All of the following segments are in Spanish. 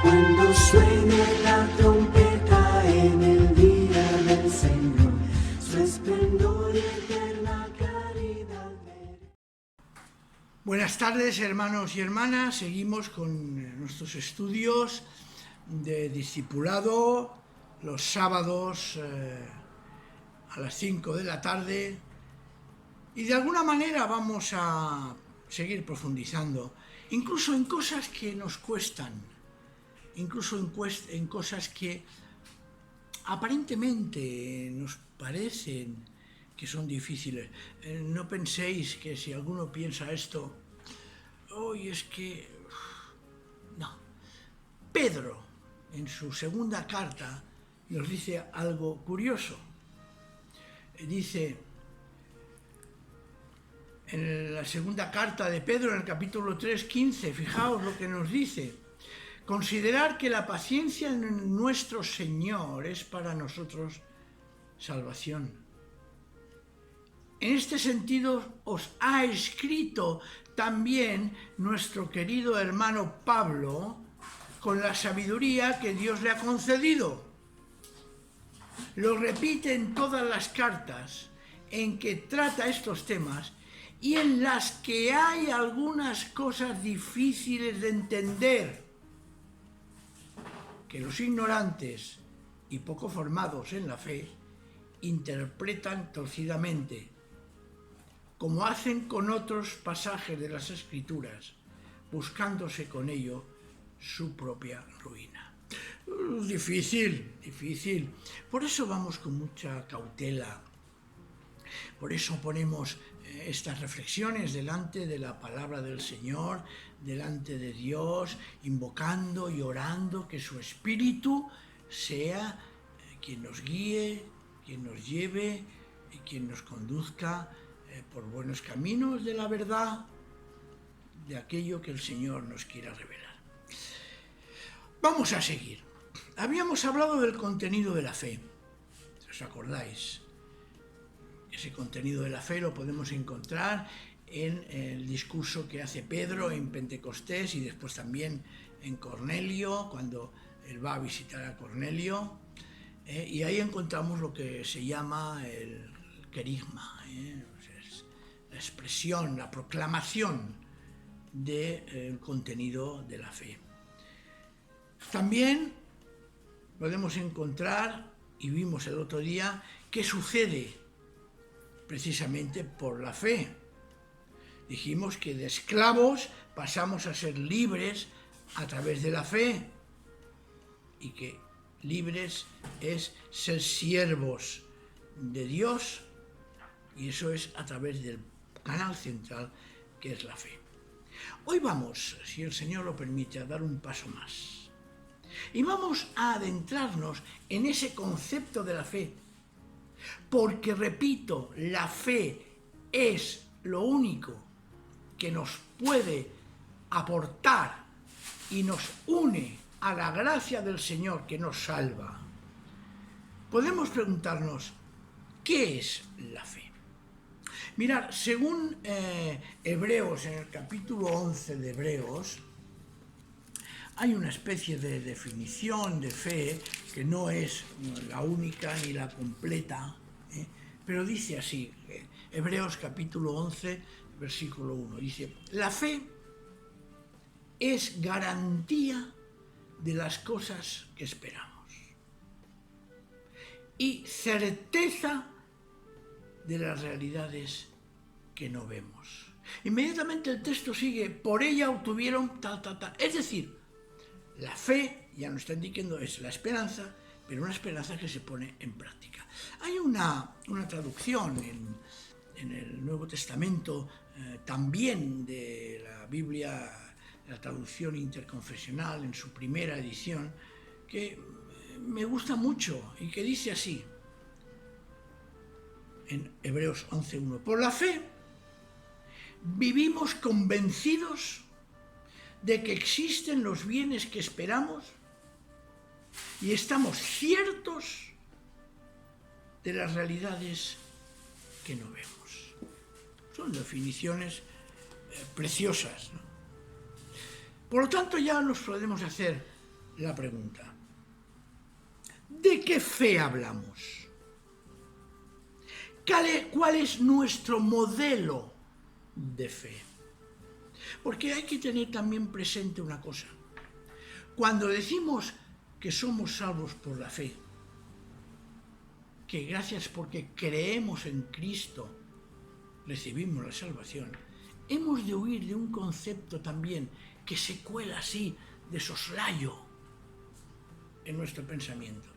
Cuando suene la trompeta en el día del Señor, su esplendor y eterna claridad veré. Buenas tardes, hermanos y hermanas. Seguimos con nuestros estudios de discipulado los sábados a las 5 de la tarde, y de alguna manera vamos a seguir profundizando, incluso en cosas que nos cuestan, incluso en cosas que aparentemente nos parecen que son difíciles. No penséis que si alguno piensa esto, hoy es que... No. Pedro, en su segunda carta, nos dice algo curioso. Dice, en la segunda carta de Pedro, en el capítulo 3, 15, fijaos lo que nos dice: considerar que la paciencia en nuestro Señor es para nosotros salvación. En este sentido os ha escrito también nuestro querido hermano Pablo, con la sabiduría que Dios le ha concedido. Lo repite en todas las cartas en que trata estos temas y en las que hay algunas cosas difíciles de entender, que los ignorantes y poco formados en la fe interpretan torcidamente, como hacen con otros pasajes de las Escrituras, buscándose con ello su propia ruina. Difícil. Por eso vamos con mucha cautela. Por eso ponemos estas reflexiones delante de la palabra del Señor, delante de Dios, invocando y orando que su Espíritu sea quien nos guíe, quien nos lleve y quien nos conduzca por buenos caminos de la verdad, de aquello que el Señor nos quiera revelar. Vamos a seguir. Habíamos hablado del contenido de la fe, ¿os acordáis? Ese contenido de la fe lo podemos encontrar en el discurso que hace Pedro en Pentecostés y después también en Cornelio, cuando él va a visitar a Cornelio, y ahí encontramos lo que se llama el querigma, es la expresión, la proclamación del contenido de la fe. También podemos encontrar, y vimos el otro día, qué sucede precisamente por la fe. Dijimos que de esclavos pasamos a ser libres a través de la fe, y que libres es ser siervos de Dios, y eso es a través del canal central que es la fe. Hoy vamos, si el Señor lo permite, a dar un paso más. Y vamos a adentrarnos en ese concepto de la fe, porque, repito, la fe es lo único que nos puede aportar y nos une a la gracia del Señor que nos salva. Podemos preguntarnos, ¿qué es la fe? Mirad, según Hebreos, en el capítulo 11 de Hebreos, hay una especie de definición de fe que no es la única ni la completa, pero dice así, Hebreos capítulo 11, versículo 1, dice: la fe es garantía de las cosas que esperamos y certeza de las realidades que no vemos. Inmediatamente el texto sigue: por ella obtuvieron tal. Es decir, la fe, ya nos está indicando, es la esperanza, pero una esperanza que se pone en práctica. Hay una traducción en el Nuevo Testamento, también de la Biblia, la traducción interconfesional, en su primera edición, que me gusta mucho y que dice así, en Hebreos 11.1: por la fe vivimos convencidos de que existen los bienes que esperamos y estamos ciertos de las realidades que no vemos. Son definiciones preciosas, ¿no? Por lo tanto, ya nos podemos hacer la pregunta: ¿de qué fe hablamos? ¿Cuál es nuestro modelo de fe? Porque hay que tener también presente una cosa. Cuando decimos que somos salvos por la fe, que gracias porque creemos en Cristo recibimos la salvación, hemos de huir de un concepto también que se cuela así de soslayo en nuestro pensamiento.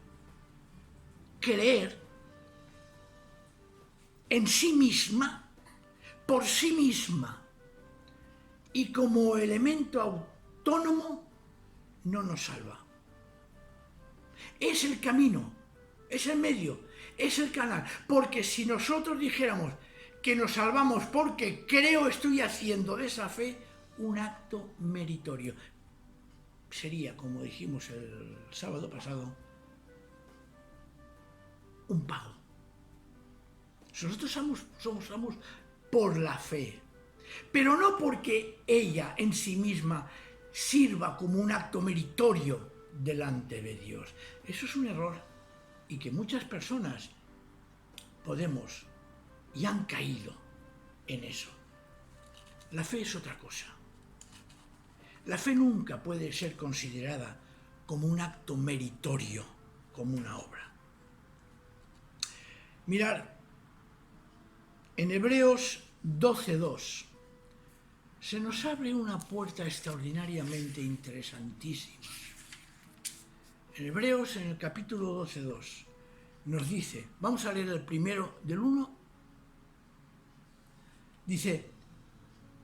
Creer en sí misma, por sí misma, y como elemento autónomo, no nos salva. Es el camino, es el medio, es el canal. Porque si nosotros dijéramos que nos salvamos porque creo estoy haciendo de esa fe un acto meritorio, sería, como dijimos el sábado pasado, un pago. Nosotros somos salvos por la fe, pero no porque ella en sí misma sirva como un acto meritorio delante de Dios. Eso es un error y que muchas personas podemos y han caído en eso. La fe es otra cosa. La fe nunca puede ser considerada como un acto meritorio, como una obra. Mirad, en Hebreos 12:2 se nos abre una puerta extraordinariamente interesantísima. En Hebreos, en el capítulo 12:2, nos dice, vamos a leer el primero del 1, dice: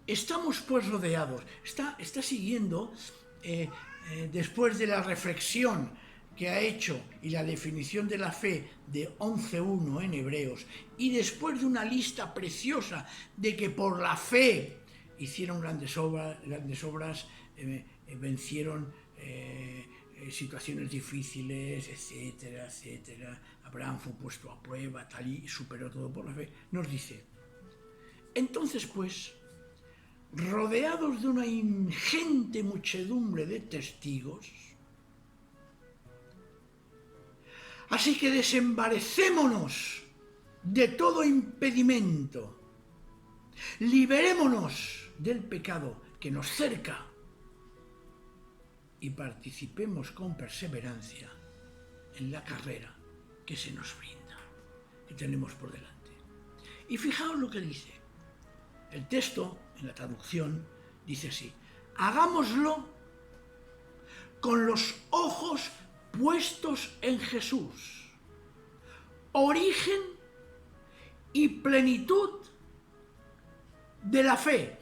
estamos pues rodeados. Está siguiendo, después de la reflexión que ha hecho y la definición de la fe de 11:1 en Hebreos, y después de una lista preciosa de que por la fe hicieron grandes obras, vencieron situaciones difíciles, etcétera, etcétera. Abraham fue puesto a prueba, tal, y superó todo por la fe. Nos dice: entonces pues, rodeados de una ingente muchedumbre de testigos, así que desembarecémonos de todo impedimento, liberémonos del pecado que nos cerca y participemos con perseverancia en la carrera que se nos brinda, que tenemos por delante. Y fijaos lo que dice. El texto, en la traducción, dice así: hagámoslo con los ojos puestos en Jesús, origen y plenitud de la fe.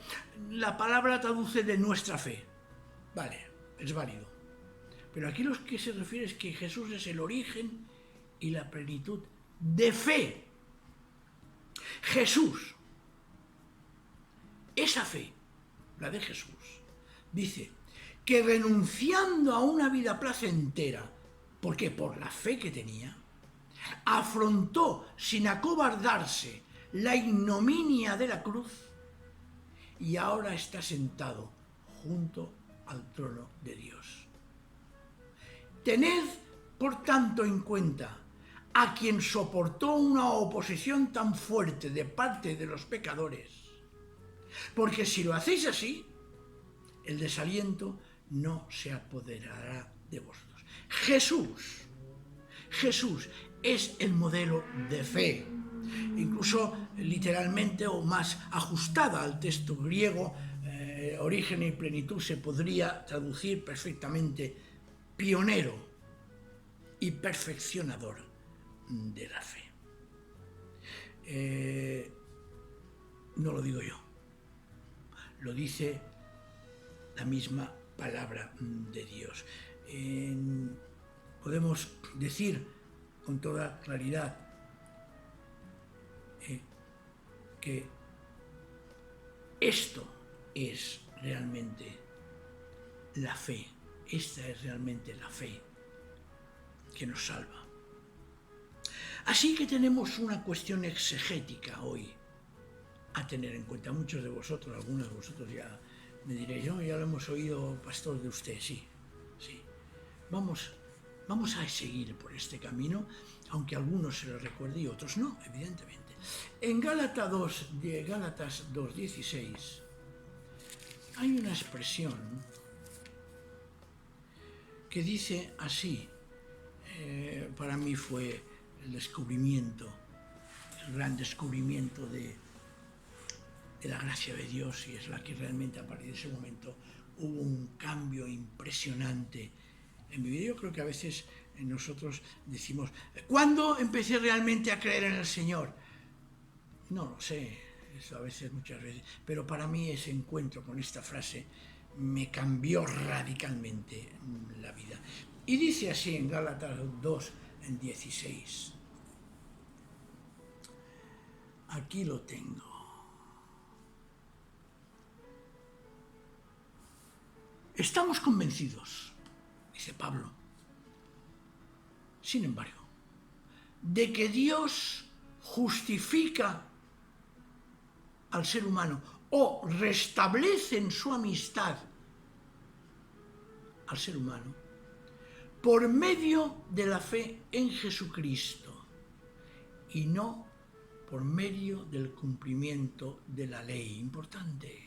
La palabra traduce de nuestra fe. Vale, es válido. Pero aquí lo que se refiere es que Jesús es el origen y la plenitud de fe. Jesús, esa fe, la de Jesús, dice que renunciando a una vida placentera, porque por la fe que tenía, afrontó sin acobardarse la ignominia de la cruz y ahora está sentado junto al trono de Dios. Tened, por tanto, en cuenta a quien soportó una oposición tan fuerte de parte de los pecadores, porque si lo hacéis así, el desaliento no se apoderará de vosotros. Jesús es el modelo de fe, incluso literalmente o más ajustada al texto griego, origen y plenitud se podría traducir perfectamente pionero y perfeccionador de la fe. No lo digo yo, lo dice la misma palabra de Dios. Podemos decir con toda claridad que esto es realmente la fe, esta es realmente la fe que nos salva. Así que tenemos una cuestión exegética hoy a tener en cuenta. Muchos de vosotros, algunos de vosotros ya me diréis: no, ya lo hemos oído, pastor, de usted, sí. vamos a seguir por este camino, aunque a algunos se les recuerde y otros no, evidentemente. En Gálatas 2:16 hay una expresión que dice así, para mí fue el descubrimiento, el gran descubrimiento de la gracia de Dios, y es la que realmente a partir de ese momento hubo un cambio impresionante en mi vida. Yo creo que a veces nosotros decimos, ¿cuándo empecé realmente a creer en el Señor? No lo sé, eso a veces, muchas veces, pero para mí ese encuentro con esta frase me cambió radicalmente la vida. Y dice así en Gálatas 2:16. Aquí lo tengo. Estamos convencidos, dice Pablo, sin embargo, de que Dios justifica al ser humano o restablece en su amistad al ser humano por medio de la fe en Jesucristo y no por medio del cumplimiento de la ley. Importante.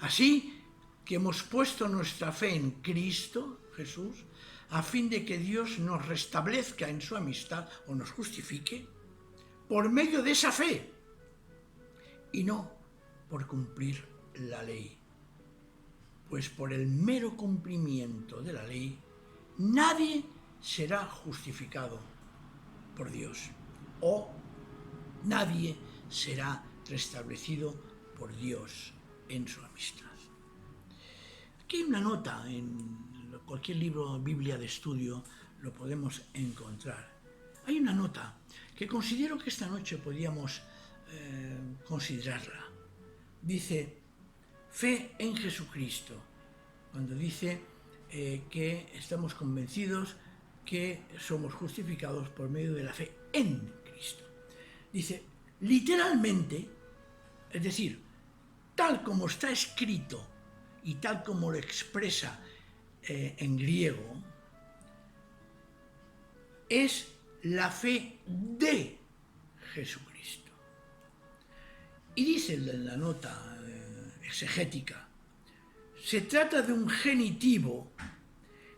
Así que hemos puesto nuestra fe en Cristo Jesús a fin de que Dios nos restablezca en su amistad o nos justifique por medio de esa fe y no por cumplir la ley. Pues por el mero cumplimiento de la ley nadie será justificado por Dios o nadie será restablecido por Dios en su amistad. Aquí hay una nota, en cualquier libro, Biblia de estudio, lo podemos encontrar. Hay una nota que considero que esta noche podríamos considerarla. Dice, fe en Jesucristo, cuando dice que estamos convencidos que somos justificados por medio de la fe en Cristo. Dice, literalmente, es decir, tal como está escrito y tal como lo expresa en griego, es la fe de Jesucristo. Y dice en la nota exegética, se trata de un genitivo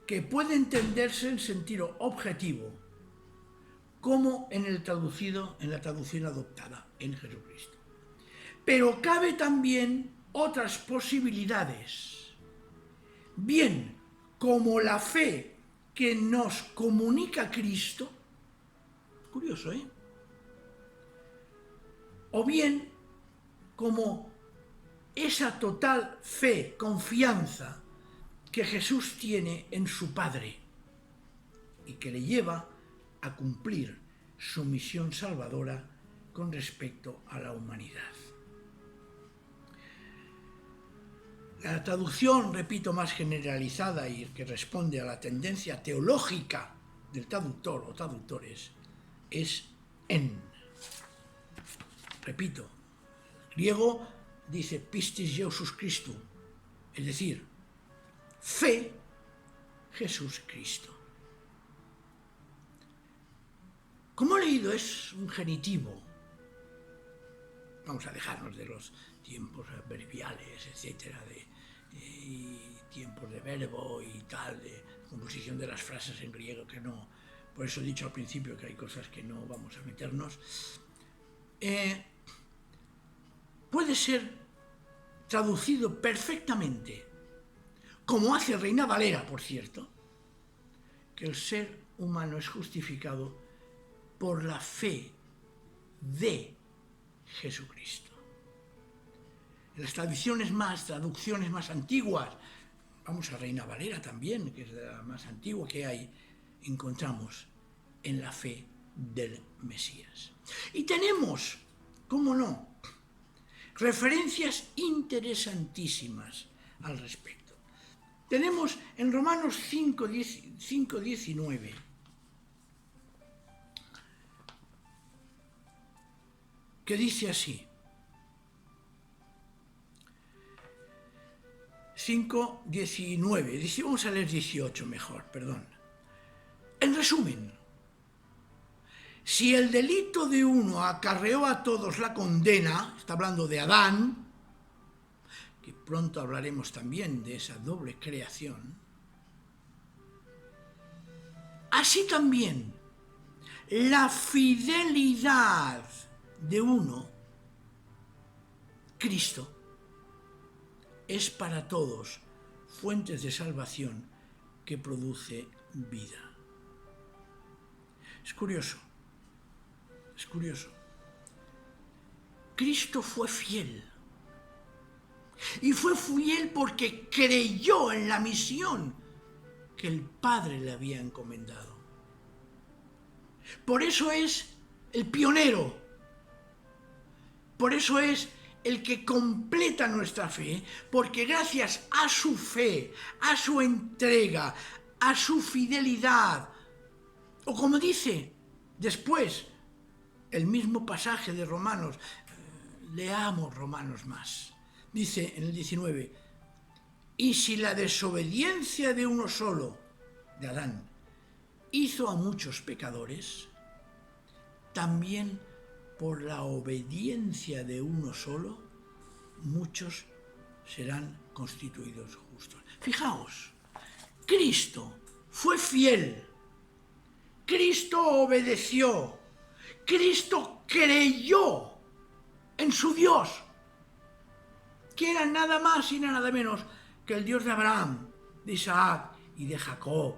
que puede entenderse en sentido objetivo, como en la traducción adoptada en Jesucristo. Pero cabe también otras posibilidades, bien como la fe que nos comunica Cristo, curioso, o bien como esa total fe, confianza que Jesús tiene en su Padre y que le lleva a cumplir su misión salvadora con respecto a la humanidad. La traducción, repito, más generalizada y que responde a la tendencia teológica del traductor o traductores es en. Repito, el griego dice pistis Jesus Christou, es decir, fe Jesús Cristo. Como he leído, es un genitivo. Vamos a dejarnos de los tiempos verbiales, etcétera, y tiempos de verbo y tal, de composición de las frases en griego, que no, por eso he dicho al principio que hay cosas que no vamos a meternos. Puede ser traducido perfectamente, como hace Reina Valera, por cierto, que el ser humano es justificado por la fe de Jesucristo. En las traducciones más antiguas, vamos a Reina Valera también, que es la más antigua que hay, encontramos en la fe del Mesías. Y tenemos, cómo no, referencias interesantísimas al respecto. Tenemos en Romanos 5:19, que dice así, 5, 19. Vamos a leer 18 mejor, perdón. En resumen, si el delito de uno acarreó a todos la condena, está hablando de Adán, que pronto hablaremos también de esa doble creación, así también la fidelidad de uno, Cristo, es para todos fuentes de salvación que produce vida. Es curioso. Cristo fue fiel. Y fue fiel porque creyó en la misión que el Padre le había encomendado. Por eso es el pionero. Por eso es el que completa nuestra fe, porque gracias a su fe, a su entrega, a su fidelidad, o como dice después el mismo pasaje de Romanos, leamos Romanos más, dice en el 19, y si la desobediencia de uno solo, de Adán, hizo a muchos pecadores, también por la obediencia de uno solo, muchos serán constituidos justos. Fijaos, Cristo fue fiel, Cristo obedeció, Cristo creyó en su Dios, que era nada más y nada menos que el Dios de Abraham, de Isaac y de Jacob.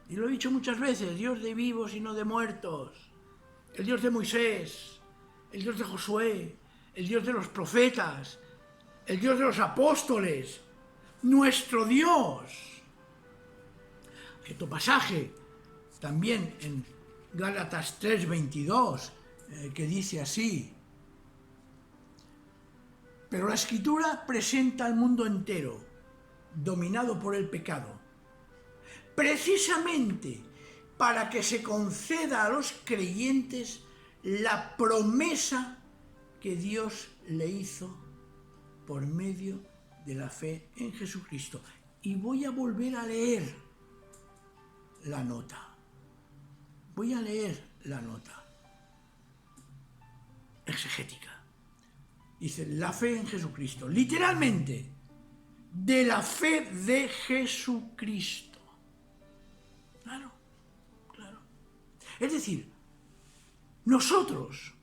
Y lo he dicho muchas veces, Dios de vivos y no de muertos, el Dios de Moisés, el Dios de Josué, el Dios de los profetas, el Dios de los apóstoles, nuestro Dios. Hay otro pasaje también en Gálatas 3:22 que dice así: pero la Escritura presenta al mundo entero dominado por el pecado, precisamente para que se conceda a los creyentes la promesa que Dios le hizo por medio de la fe en Jesucristo. Y voy a volver a leer la nota. Voy a leer la nota exegética. Dice, la fe en Jesucristo. Literalmente, de la fe de Jesucristo. Claro, claro. Es decir, nosotros,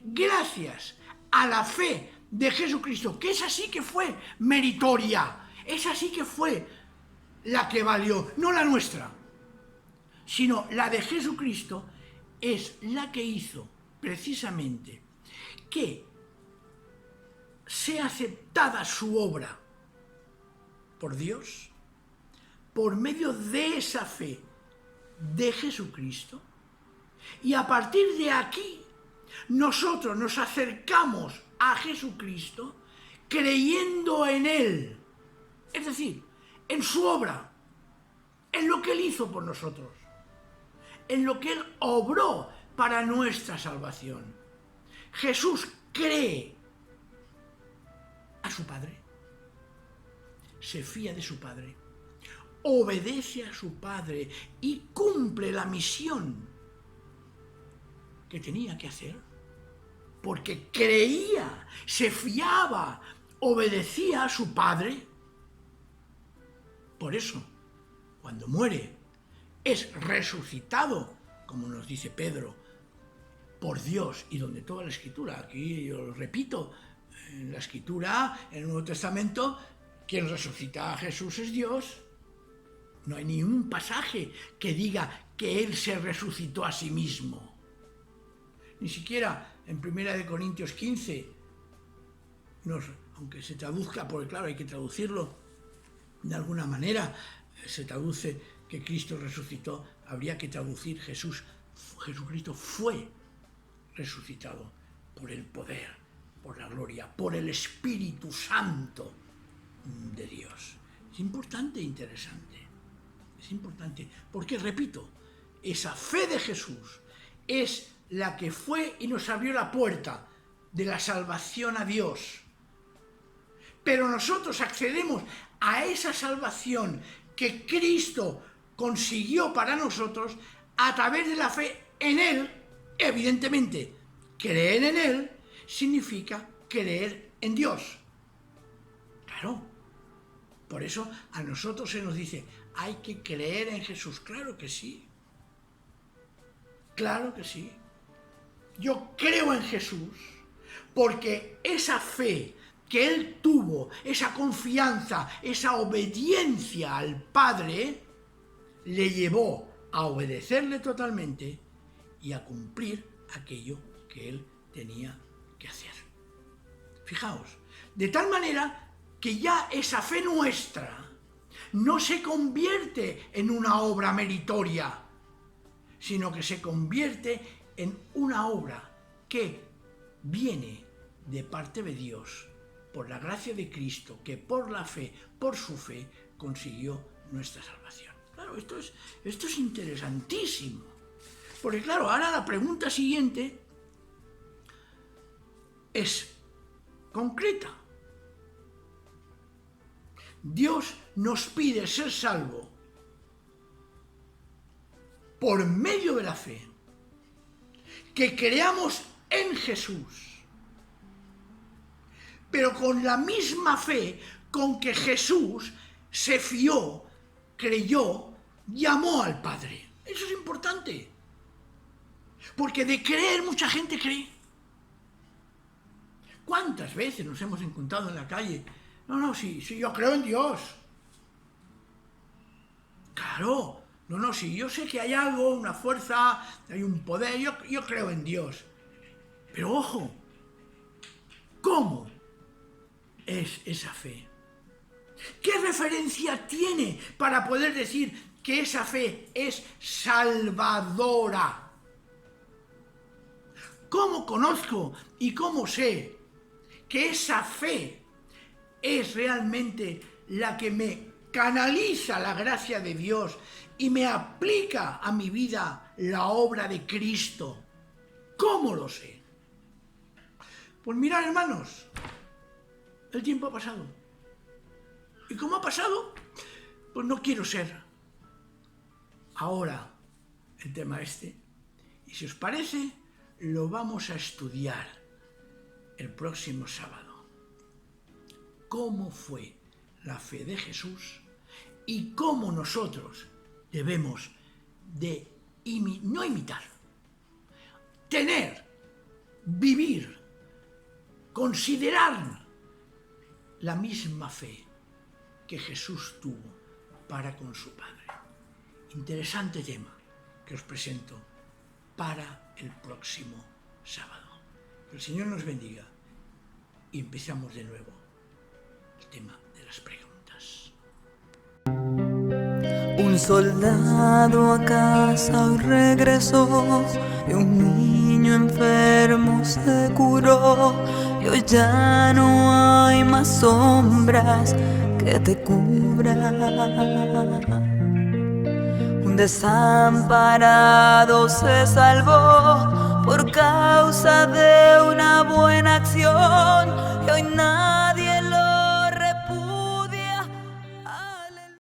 gracias a la fe de Jesucristo, que esa sí que fue meritoria, esa sí que fue la que valió, no la nuestra, sino la de Jesucristo, es la que hizo precisamente que sea aceptada su obra por Dios, por medio de esa fe de Jesucristo. Y a partir de aquí, nosotros nos acercamos a Jesucristo creyendo en Él. Es decir, en su obra, en lo que Él hizo por nosotros, en lo que Él obró para nuestra salvación. Jesús cree a su Padre, se fía de su Padre, obedece a su Padre y cumple la misión que tenía que hacer, porque creía, se fiaba, obedecía a su Padre. Por eso, cuando muere, es resucitado, como nos dice Pedro, por Dios, y donde toda la Escritura, aquí yo lo repito, en la Escritura, en el Nuevo Testamento, quien resucita a Jesús es Dios. No hay ni un pasaje que diga que Él se resucitó a sí mismo. Ni siquiera en 1 Corintios 15, aunque se traduzca, porque claro, hay que traducirlo de alguna manera, se traduce que Cristo resucitó, habría que traducir Jesucristo fue resucitado por el poder, por la gloria, por el Espíritu Santo de Dios. Es importante e interesante. Es importante, porque repito, esa fe de Jesús es la que fue y nos abrió la puerta de la salvación a Dios. Pero nosotros accedemos a esa salvación que Cristo consiguió para nosotros a través de la fe en Él. Evidentemente, creer en Él significa creer en Dios. Claro, por eso a nosotros se nos dice, hay que creer en Jesús. Claro que sí, claro que sí. Yo creo en Jesús porque esa fe que Él tuvo, esa confianza, esa obediencia al Padre, le llevó a obedecerle totalmente y a cumplir aquello que Él tenía que hacer. Fijaos, de tal manera que ya esa fe nuestra no se convierte en una obra meritoria, sino que se convierte en una obra que viene de parte de Dios, por la gracia de Cristo, que por la fe, por su fe, consiguió nuestra salvación. Claro, esto es interesantísimo. Porque claro, ahora la pregunta siguiente es concreta. Dios nos pide ser salvo por medio de la fe, que creamos en Jesús, pero con la misma fe con que Jesús se fió, creyó, llamó al Padre. Eso es importante, porque de creer mucha gente cree. ¿Cuántas veces nos hemos encontrado en la calle? No, sí, yo creo en Dios. Claro, sí, yo sé que hay algo, una fuerza, hay un poder, yo creo en Dios. Pero ojo, ¿cómo es esa fe? ¿Qué referencia tiene para poder decir que esa fe es salvadora? ¿Cómo conozco y cómo sé que esa fe es realmente la que me canaliza la gracia de Dios y me aplica a mi vida la obra de Cristo? ¿Cómo lo sé? Pues mirad, hermanos, el tiempo ha pasado. ¿Y cómo ha pasado? Pues no quiero ser ahora el tema este. Y si os parece, lo vamos a estudiar el próximo sábado. ¿Cómo fue la fe de Jesús y cómo nosotros debemos de no imitar, tener, vivir, considerar la misma fe que Jesús tuvo para con su Padre? Interesante tema que os presento para el próximo sábado. Que el Señor nos bendiga y empezamos de nuevo el tema de las preguntas. Un soldado a casa hoy regresó y un niño enfermo se curó. Y hoy ya no hay más sombras que te cubran. Un desamparado se salvó por causa de una buena acción y hoy nada